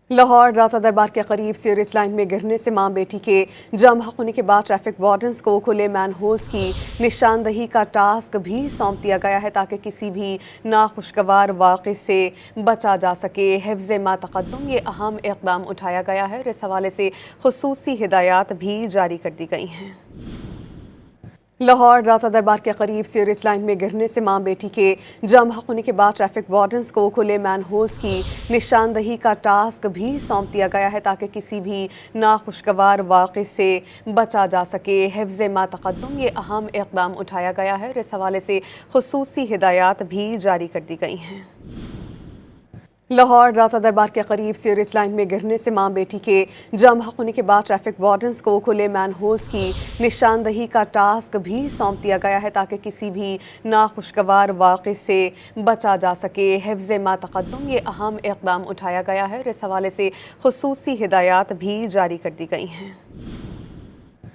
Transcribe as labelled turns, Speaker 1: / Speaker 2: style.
Speaker 1: لاہور داتا دربار کے قریب سیوریج لائن میں گرنے سے ماں بیٹی کے جام حق ہونے کے بعد ٹریفک وارڈنز کو کھلے مین ہولز کی نشاندہی کا ٹاسک بھی سونپ دیا گیا ہے تاکہ کسی بھی ناخوشگوار واقعے سے بچا جا سکے۔ حفظ ما تقدم یہ اہم اقدام اٹھایا گیا ہے اور اس حوالے سے خصوصی ہدایات بھی جاری کر دی گئی ہیں۔ لاہور داتا دربار کے قریب سیوریج لائن میں گرنے سے ماں بیٹی کے جام حق ہونے کے بعد ٹریفک وارڈنز کو کھلے مین ہولز کی نشاندہی کا ٹاسک بھی سونپ دیا گیا ہے تاکہ کسی بھی ناخوشگوار واقعے سے بچا جا سکے۔ حفظ ما تقدم یہ اہم اقدام اٹھایا گیا ہے اور اس حوالے سے خصوصی ہدایات بھی جاری کر دی گئی ہیں۔ لاہور داتا دربار کے قریب سیوریج لائن میں گرنے سے ماں بیٹی کے جام حق ہونے کے بعد ٹریفک وارڈنز کو کھلے مین ہولز کی نشاندہی کا ٹاسک بھی سونپ دیا گیا ہے تاکہ کسی بھی ناخوشگوار واقعے سے بچا جا سکے۔ حفظ ما تقدم یہ اہم اقدام اٹھایا گیا ہے اور اس حوالے سے خصوصی ہدایات بھی جاری کر دی گئی ہیں۔